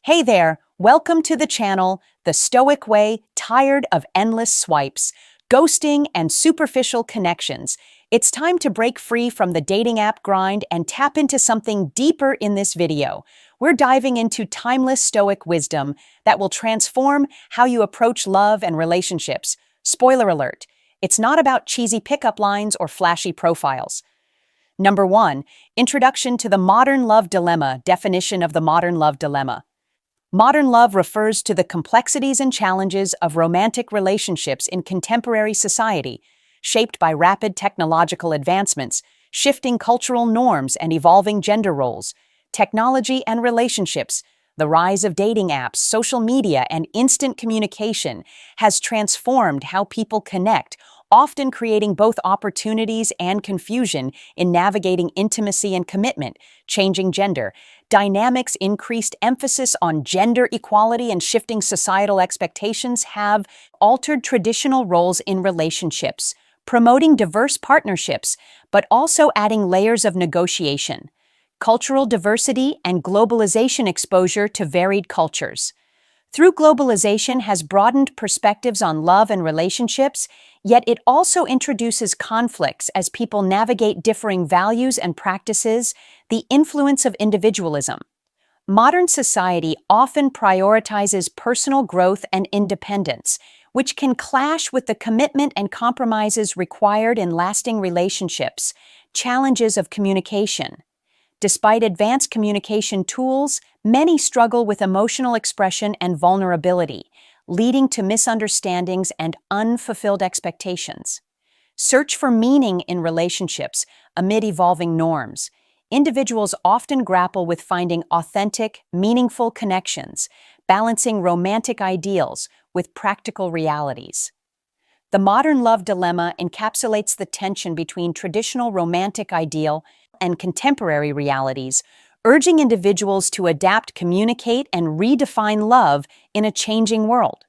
Hey there, welcome to the channel, The Stoic Way, tired of endless swipes, ghosting, and superficial connections. It's time to break free from the dating app grind and tap into something deeper in this video. We're diving into timeless Stoic wisdom that will transform how you approach love and relationships. Spoiler alert, it's not about cheesy pickup lines or flashy profiles. Number 1. Introduction to the Modern Love Dilemma. Definition of the Modern Love Dilemma. Modern love refers to the complexities and challenges of romantic relationships in contemporary society, shaped by rapid technological advancements, shifting cultural norms, and evolving gender roles. Technology and relationships, the rise of dating apps, social media, and instant communication has transformed how people connect, often creating both opportunities and confusion in navigating intimacy and commitment. Changing gender dynamics, increased emphasis on gender equality, and shifting societal expectations have altered traditional roles in relationships, promoting diverse partnerships, but also adding layers of negotiation. Cultural diversity and globalization, exposure to varied cultures. Through globalization has broadened perspectives on love and relationships, yet it also introduces conflicts as people navigate differing values and practices. The influence of individualism. Modern society often prioritizes personal growth and independence, which can clash with the commitment and compromises required in lasting relationships. Challenges of communication. Despite advanced communication tools, many struggle with emotional expression and vulnerability, leading to misunderstandings and unfulfilled expectations. Search for meaning in relationships amid evolving norms. Individuals often grapple with finding authentic, meaningful connections, balancing romantic ideals with practical realities. The modern love dilemma encapsulates the tension between traditional romantic ideal and contemporary realities, urging individuals to adapt, communicate, and redefine love in a changing world.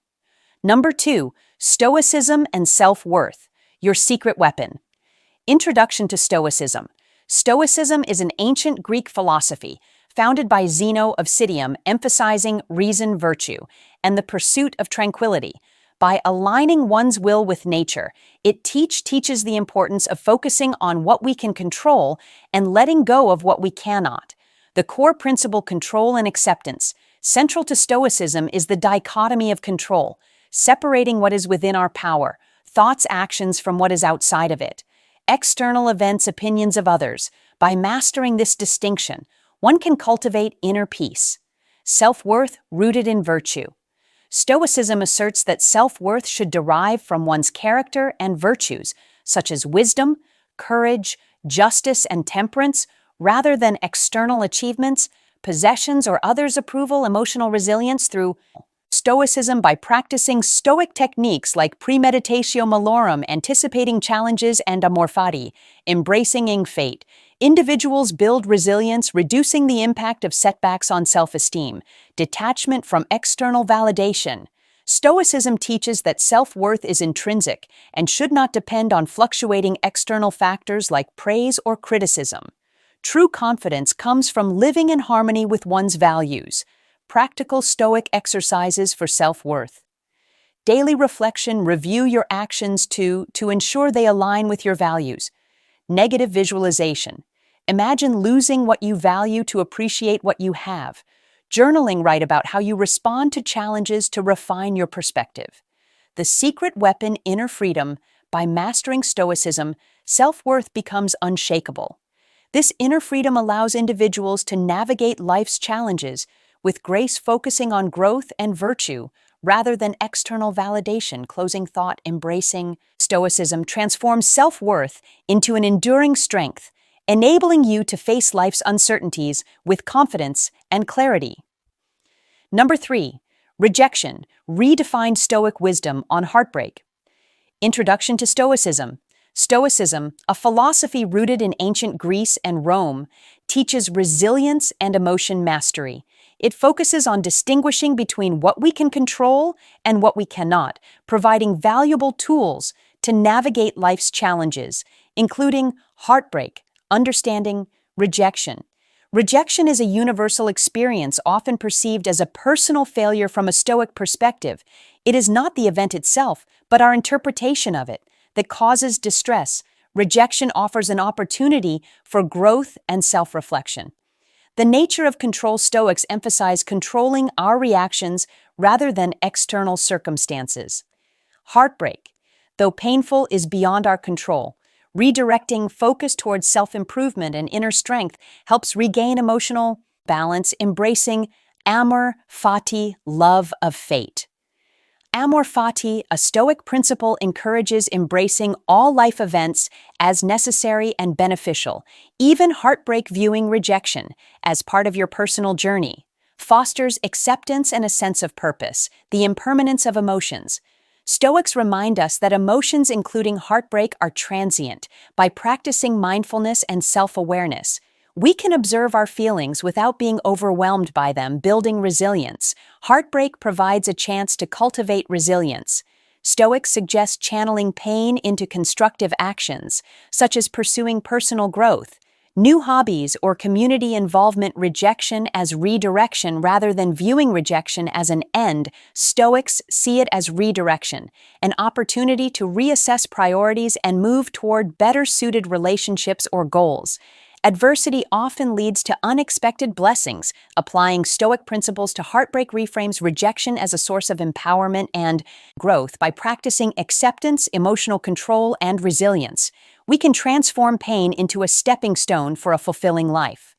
Number 2. Stoicism and self-worth, your secret weapon. Introduction to Stoicism. Stoicism is an ancient Greek philosophy founded by Zeno of Citium, emphasizing reason, virtue, and the pursuit of tranquility. By aligning one's will with nature, it teaches the importance of focusing on what we can control and letting go of what we cannot. The core principle, control and acceptance. Central to Stoicism is the dichotomy of control, separating what is within our power, thoughts, actions, from what is outside of it. External events, opinions of others. By mastering this distinction, one can cultivate inner peace. Self-worth rooted in virtue. Stoicism asserts that self-worth should derive from one's character and virtues, such as wisdom, courage, justice, and temperance, rather than external achievements, possessions, or others' approval. Emotional resilience through Stoicism. By practicing Stoic techniques like premeditatio malorum, anticipating challenges, and amor fati, embracing fate, individuals build resilience, reducing the impact of setbacks on self-esteem. Detachment from external validation. Stoicism teaches that self-worth is intrinsic and should not depend on fluctuating external factors like praise or criticism. True confidence comes from living in harmony with one's values. Practical Stoic exercises for self-worth. Daily reflection, review your actions to ensure they align with your values. Negative visualization. Imagine losing what you value to appreciate what you have. Journaling, write about how you respond to challenges to refine your perspective. The secret weapon, inner freedom. By mastering Stoicism, self-worth becomes unshakable. This inner freedom allows individuals to navigate life's challenges with grace, focusing on growth and virtue rather than external validation. Closing thought, embracing Stoicism transforms self-worth into an enduring strength, enabling you to face life's uncertainties with confidence and clarity. Number 3. Rejection, redefined Stoic wisdom on heartbreak. Introduction to Stoicism. Stoicism, a philosophy rooted in ancient Greece and Rome, teaches resilience and emotion mastery. It focuses on distinguishing between what we can control and what we cannot, providing valuable tools to navigate life's challenges, including heartbreak, understanding, rejection. Rejection is a universal experience often perceived as a personal failure from a Stoic perspective. It is not the event itself, but our interpretation of it, that causes distress. Rejection offers an opportunity for growth and self-reflection. The nature of control Stoics emphasize controlling our reactions rather than external circumstances. Heartbreak, though painful, is beyond our control. Redirecting focus towards self-improvement and inner strength helps regain emotional balance, embracing amor fati, love of fate. Amor fati, a Stoic principle, encourages embracing all life events as necessary and beneficial, even heartbreak, viewing rejection as part of your personal journey. Fosters acceptance and a sense of purpose, the impermanence of emotions. Stoics remind us that emotions, including heartbreak, are transient. By practicing mindfulness and self-awareness, we can observe our feelings without being overwhelmed by them, building resilience. Heartbreak provides a chance to cultivate resilience. Stoics suggest channeling pain into constructive actions, such as pursuing personal growth, new hobbies, or community involvement. Rejection as redirection rather than viewing rejection as an end. Stoics see it as redirection, an opportunity to reassess priorities and move toward better-suited relationships or goals. Adversity often leads to unexpected blessings. Applying Stoic principles to heartbreak reframes rejection as a source of empowerment and growth. By practicing acceptance, emotional control, and resilience, we can transform pain into a stepping stone for a fulfilling life.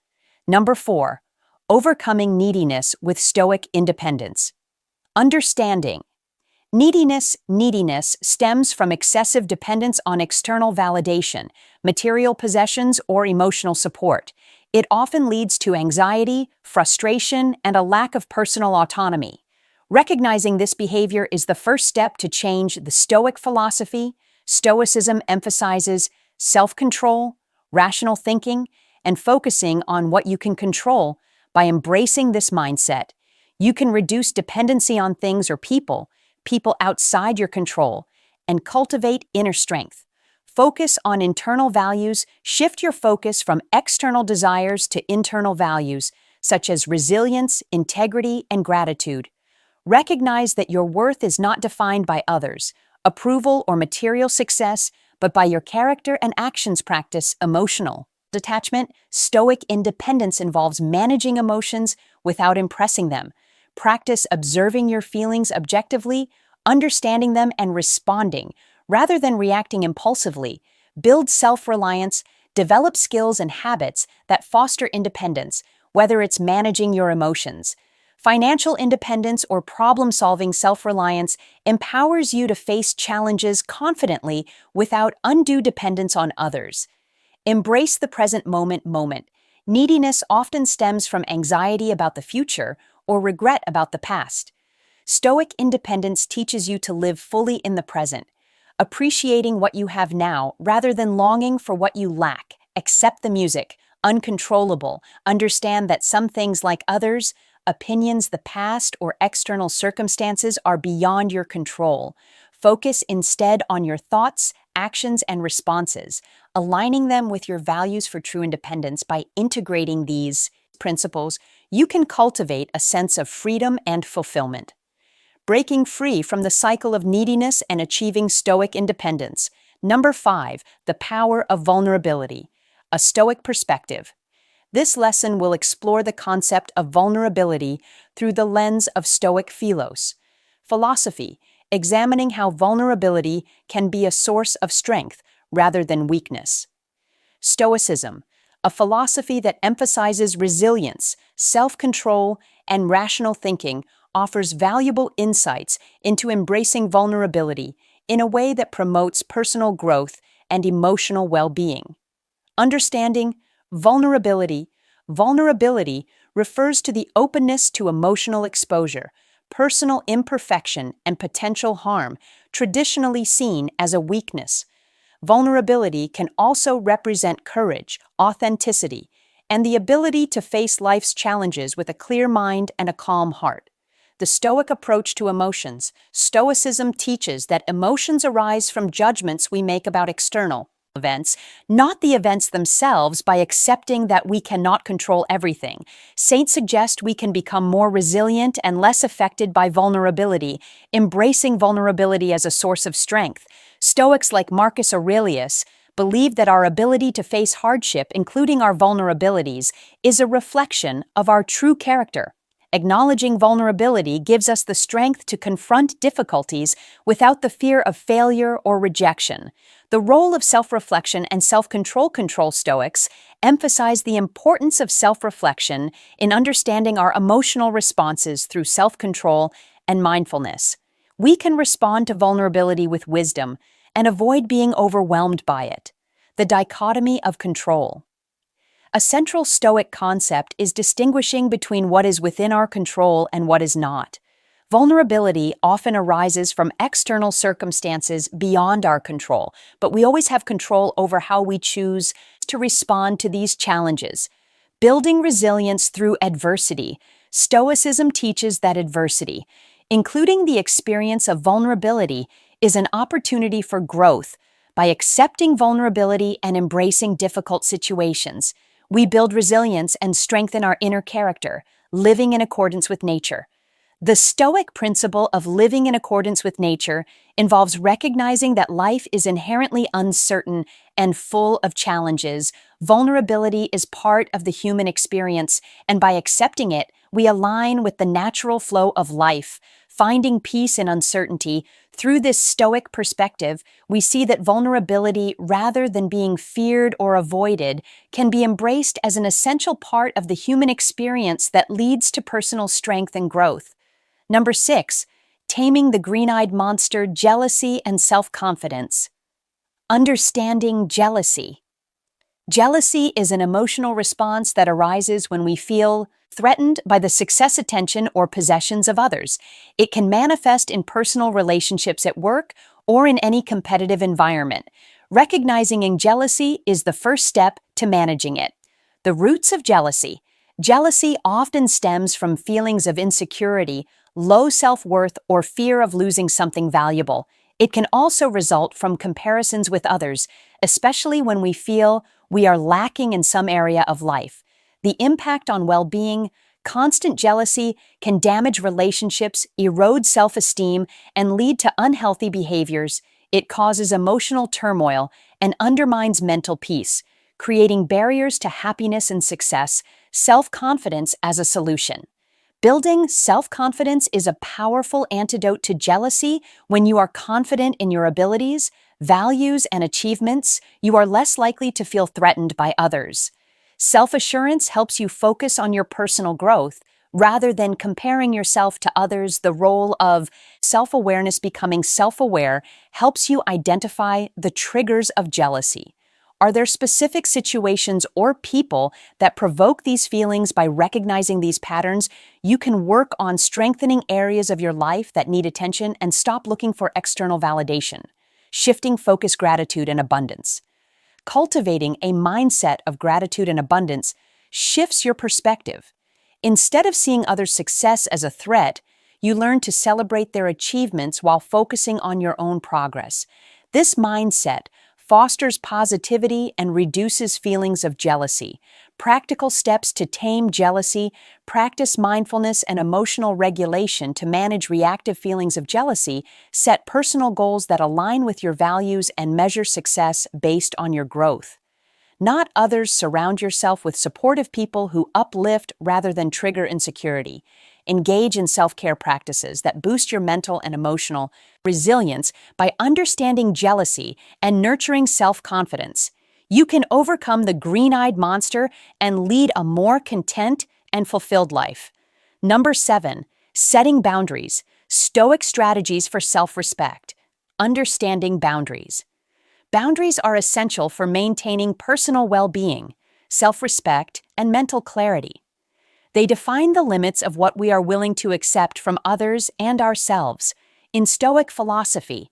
Number 4. Overcoming neediness with Stoic independence. Understanding Neediness stems from excessive dependence on external validation, material possessions, or emotional support. It often leads to anxiety, frustration, and a lack of personal autonomy. Recognizing this behavior is the first step to change the Stoic philosophy. Stoicism emphasizes self-control, rational thinking, and focusing on what you can control. By embracing this mindset, you can reduce dependency on things or people outside your control, and cultivate inner strength. Focus on internal values. Shift your focus from external desires to internal values, such as resilience, integrity, and gratitude. Recognize that your worth is not defined by others, approval, or material success, but by your character and actions. Practice emotional detachment. Stoic independence involves managing emotions without impressing them. Practice observing your feelings objectively, understanding them, and responding, rather than reacting impulsively. Build self-reliance. Develop skills and habits that foster independence, whether it's managing your emotions. Financial independence or problem-solving. Self-reliance empowers you to face challenges confidently without undue dependence on others. Embrace the present moment. Neediness often stems from anxiety about the future or regret about the past. Stoic independence teaches you to live fully in the present, appreciating what you have now rather than longing for what you lack. Accept the music, uncontrollable. Understand that some things, like others, opinions, the past, or external circumstances, are beyond your control. Focus instead on your thoughts, actions, and responses, aligning them with your values for true independence. By integrating these principles, you can cultivate a sense of freedom and fulfillment. Breaking free from the cycle of neediness and achieving Stoic independence. Number 5. The power of vulnerability. A Stoic perspective. This lesson will explore the concept of vulnerability through the lens of Stoic philosophy, examining how vulnerability can be a source of strength rather than weakness. Stoicism, a philosophy that emphasizes resilience, self-control, and rational thinking, offers valuable insights into embracing vulnerability in a way that promotes personal growth and emotional well-being. Understanding vulnerability. Vulnerability refers to the openness to emotional exposure, personal imperfection, and potential harm, traditionally seen as a weakness. Vulnerability can also represent courage, authenticity, and the ability to face life's challenges with a clear mind and a calm heart. The Stoic approach to emotions. Stoicism teaches that emotions arise from judgments we make about external events, not the events themselves, by accepting that we cannot control everything. Saints suggest we can become more resilient and less affected by vulnerability, embracing vulnerability as a source of strength. Stoics like Marcus Aurelius believe that our ability to face hardship, including our vulnerabilities, is a reflection of our true character. Acknowledging vulnerability gives us the strength to confront difficulties without the fear of failure or rejection. The role of self-reflection and self-control Stoics emphasize the importance of self-reflection in understanding our emotional responses through self-control and mindfulness. We can respond to vulnerability with wisdom and avoid being overwhelmed by it. The dichotomy of control. A central Stoic concept is distinguishing between what is within our control and what is not. Vulnerability often arises from external circumstances beyond our control, but we always have control over how we choose to respond to these challenges. Building resilience through adversity. Stoicism teaches that adversity, including the experience of vulnerability, is an opportunity for growth. By accepting vulnerability and embracing difficult situations, we build resilience and strengthen our inner character, living in accordance with nature. The Stoic principle of living in accordance with nature involves recognizing that life is inherently uncertain and full of challenges. Vulnerability is part of the human experience, and by accepting it, we align with the natural flow of life, finding peace in uncertainty. Through this Stoic perspective, we see that vulnerability, rather than being feared or avoided, can be embraced as an essential part of the human experience that leads to personal strength and growth. Number 6, taming the green-eyed monster, jealousy and self-confidence. Understanding jealousy. Jealousy is an emotional response that arises when we feel threatened by the success, attention, or possessions of others. It can manifest in personal relationships at work or in any competitive environment. Recognizing jealousy is the first step to managing it. The roots of jealousy. Jealousy often stems from feelings of insecurity, low self-worth, or fear of losing something valuable. It can also result from comparisons with others, especially when we feel we are lacking in some area of life. The impact on well-being. Constant jealousy can damage relationships, erode self-esteem, and lead to unhealthy behaviors. It causes emotional turmoil and undermines mental peace, creating barriers to happiness and success. Self-confidence as a solution. Building self-confidence is a powerful antidote to jealousy. When you are confident in your abilities, values, and achievements, you are less likely to feel threatened by others. Self-assurance helps you focus on your personal growth rather than comparing yourself to others. The role of self-awareness. Becoming self-aware helps you identify the triggers of jealousy. Are there specific situations or people that provoke these feelings? By recognizing these patterns, you can work on strengthening areas of your life that need attention and stop looking for external validation. Shifting focus. Gratitude and abundance. Cultivating a mindset of gratitude and abundance shifts your perspective. Instead of seeing others' success as a threat, you learn to celebrate their achievements while focusing on your own progress. This mindset fosters positivity and reduces feelings of jealousy. Practical steps to tame jealousy. Practice mindfulness and emotional regulation to manage reactive feelings of jealousy. Set personal goals that align with your values and measure success based on your growth. Not others. Surround yourself with supportive people who uplift rather than trigger insecurity. Engage in self-care practices that boost your mental and emotional resilience. By understanding jealousy and nurturing self-confidence, you can overcome the green-eyed monster and lead a more content and fulfilled life. Number 7, setting boundaries. Stoic strategies for self-respect. Understanding boundaries. Boundaries are essential for maintaining personal well-being, self-respect, and mental clarity. They define the limits of what we are willing to accept from others and ourselves. In Stoic philosophy,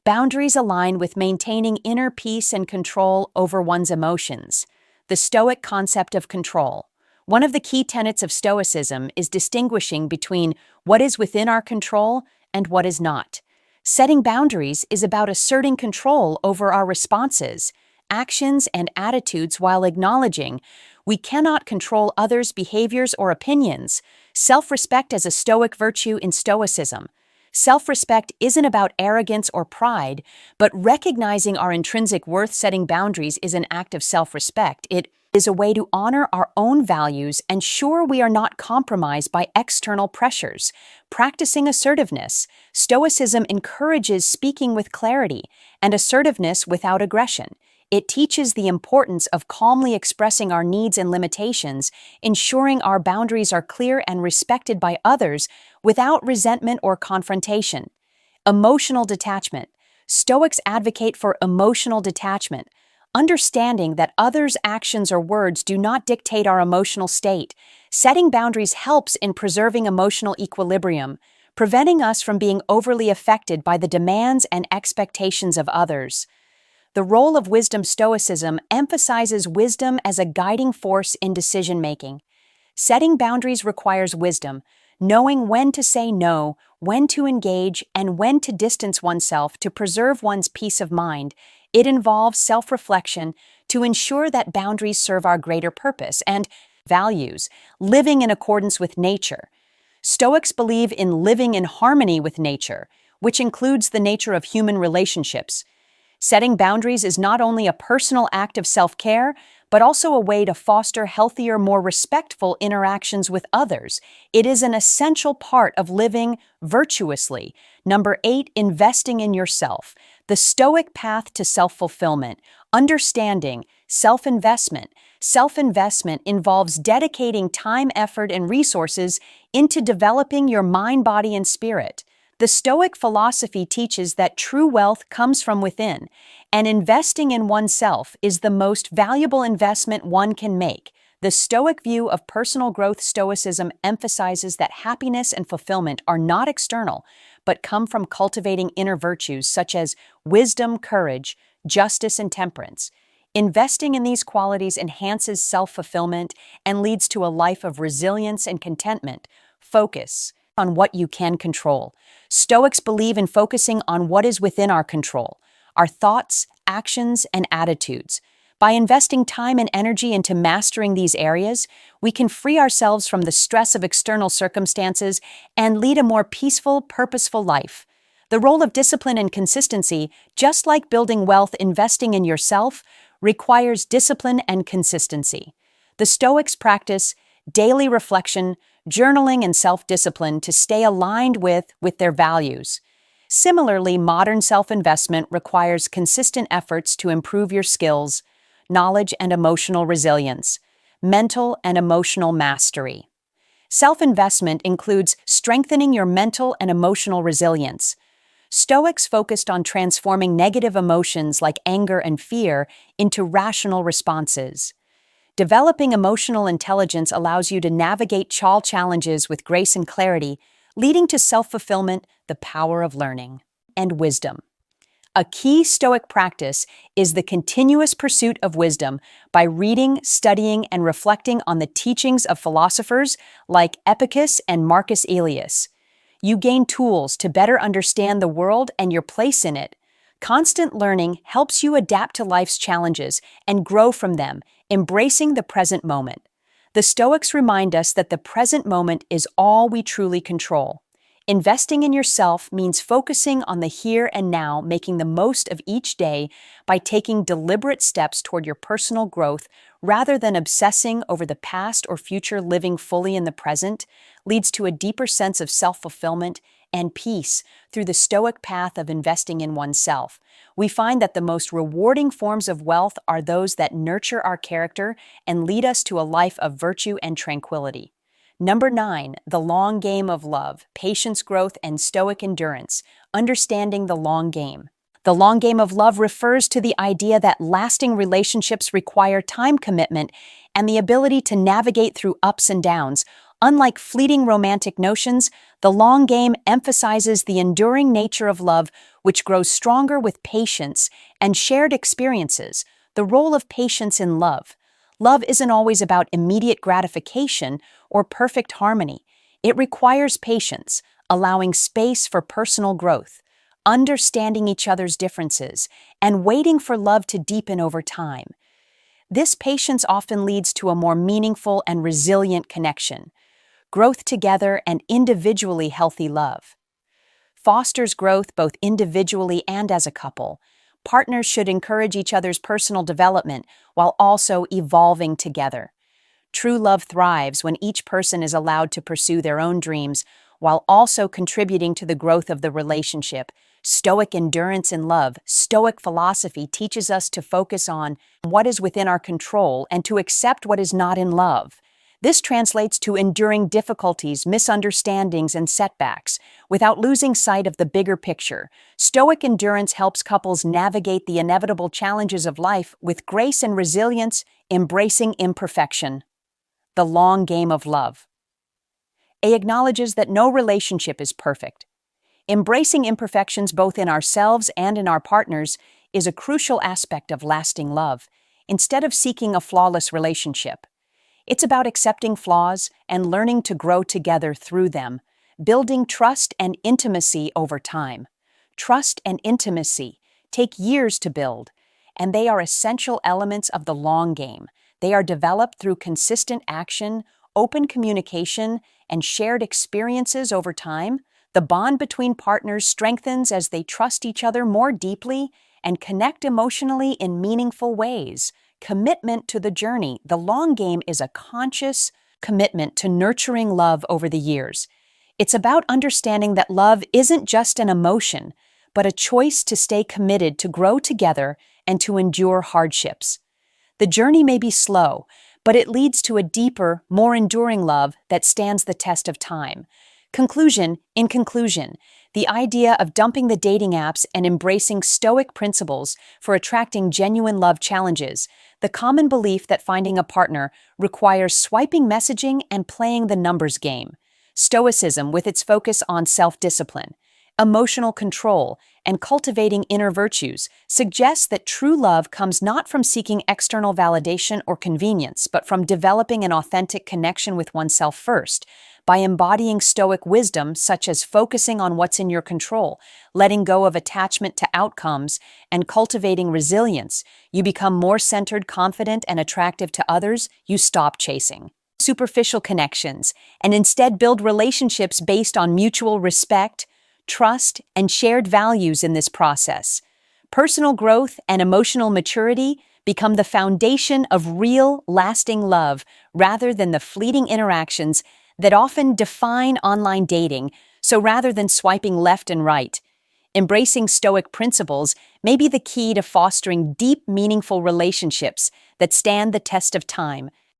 boundaries align with maintaining inner peace and control over one's emotions. The Stoic concept of control. One of the key tenets of Stoicism is distinguishing between what is within our control and what is not. Setting boundaries is about asserting control over our responses, actions and attitudes while acknowledging we cannot control others' behaviors or opinions. Self-respect as a Stoic virtue in Stoicism. Self-respect isn't about arrogance or pride, but recognizing our intrinsic worth. Setting boundaries is an act of self-respect. It is a way to honor our own values and ensure we are not compromised by external pressures. Practicing assertiveness. Stoicism encourages speaking with clarity and assertiveness without aggression. It teaches the importance of calmly expressing our needs and limitations, ensuring our boundaries are clear and respected by others without resentment or confrontation. Emotional detachment. Stoics advocate for emotional detachment, understanding that others' actions or words do not dictate our emotional state. Setting boundaries helps in preserving emotional equilibrium, preventing us from being overly affected by the demands and expectations of others. The role of wisdom. Stoicism emphasizes wisdom as a guiding force in decision-making. Setting boundaries requires wisdom, knowing when to say no, when to engage, and when to distance oneself to preserve one's peace of mind. It involves self-reflection to ensure that boundaries serve our greater purpose and values. Living in accordance with nature. Stoics believe in living in harmony with nature, which includes the nature of human relationships. Setting boundaries is not only a personal act of self-care, but also a way to foster healthier, more respectful interactions with others. It is an essential part of living virtuously. Number 8, investing in yourself. The Stoic path to self-fulfillment. Understanding self-investment. Self-investment involves dedicating time, effort, and resources into developing your mind, body, and spirit. The Stoic philosophy teaches that true wealth comes from within, and investing in oneself is the most valuable investment one can make. The Stoic view of personal growth. Stoicism emphasizes that happiness and fulfillment are not external, but come from cultivating inner virtues such as wisdom, courage, justice, and temperance. Investing in these qualities enhances self-fulfillment and leads to a life of resilience and contentment. Focus on what you can control. Stoics believe in focusing on what is within our control, our thoughts, actions, and attitudes. By investing time and energy into mastering these areas, we can free ourselves from the stress of external circumstances and lead a more peaceful, purposeful life. The role of discipline and consistency, just like building wealth, investing in yourself, requires discipline and consistency. The Stoics practice daily reflection, journaling, and self-discipline to stay aligned with their values. Similarly, modern self-investment requires consistent efforts to improve your skills, knowledge, and emotional resilience, mental and emotional mastery. Self-investment includes strengthening your mental and emotional resilience. Stoics focused on transforming negative emotions like anger and fear into rational responses. Developing emotional intelligence allows you to navigate challenges with grace and clarity, leading to self-fulfillment, the power of learning, and wisdom. A key Stoic practice is the continuous pursuit of wisdom by reading, studying, and reflecting on the teachings of philosophers like Epictetus and Marcus Aurelius. You gain tools to better understand the world and your place in it. Constant learning helps you adapt to life's challenges and grow from them, embracing the present moment. The Stoics remind us that the present moment is all we truly control. Investing in yourself means focusing on the here and now, making the most of each day by taking deliberate steps toward your personal growth rather than obsessing over the past or future. Living fully in the present leads to a deeper sense of self-fulfillment and peace. Through the Stoic path of investing in oneself, we find that the most rewarding forms of wealth are those that nurture our character and lead us to a life of virtue and tranquility. Number 9, the long game of love, patience, growth, and Stoic endurance. Understanding the long game. The long game of love refers to the idea that lasting relationships require time commitment and the ability to navigate through ups and downs. Unlike fleeting romantic notions, the long game emphasizes the enduring nature of love, which grows stronger with patience and shared experiences. The role of patience in love. Love isn't always about immediate gratification or perfect harmony. It requires patience, allowing space for personal growth. understanding each other's differences, and waiting for love to deepen over time. This patience often leads to a more meaningful and resilient connection, growth together, and individually healthy love. Fosters growth both individually and as a couple. Partners should encourage each other's personal development while also evolving together. True love thrives when each person is allowed to pursue their own dreams while also contributing to the growth of the relationship. Stoic endurance in love. Stoic philosophy teaches us to focus on what is within our control and to accept what is not in love. This translates to enduring difficulties, misunderstandings, and setbacks without losing sight of the bigger picture. Stoic endurance helps couples navigate the inevitable challenges of life with grace and resilience, embracing imperfection. The long game of love. A acknowledges that no relationship is perfect. Embracing imperfections both in ourselves and in our partners is a crucial aspect of lasting love, instead of seeking a flawless relationship. It's about accepting flaws and learning to grow together through them, building trust and intimacy over time. Trust and intimacy take years to build, and they are essential elements of the long game. They are developed through consistent action, open communication, and shared experiences over time. The bond between partners strengthens as they trust each other more deeply and connect emotionally in meaningful ways. Commitment to the journey. The long game is a conscious commitment to nurturing love over the years. It's about understanding that love isn't just an emotion, but a choice to stay committed to grow together and to endure hardships. The journey may be slow, but it leads to a deeper, more enduring love that stands the test of time. In conclusion, the idea of dumping the dating apps and embracing Stoic principles for attracting genuine love challenges the common belief that finding a partner requires swiping messaging and playing the numbers game. Stoicism, with its focus on self-discipline, emotional control, and cultivating inner virtues, suggests that true love comes not from seeking external validation or convenience, but from developing an authentic connection with oneself first. By embodying Stoic wisdom, such as focusing on what's in your control, letting go of attachment to outcomes, and cultivating resilience, you become more centered, confident, and attractive to others. You stop chasing superficial connections and instead build relationships based on mutual respect, trust, and shared values. In this process, personal growth and emotional maturity become the foundation of real, lasting love rather than the fleeting interactions that often define online dating. So rather than swiping left and right, embracing Stoic principles may be the key to fostering deep, meaningful relationships that stand the test of time.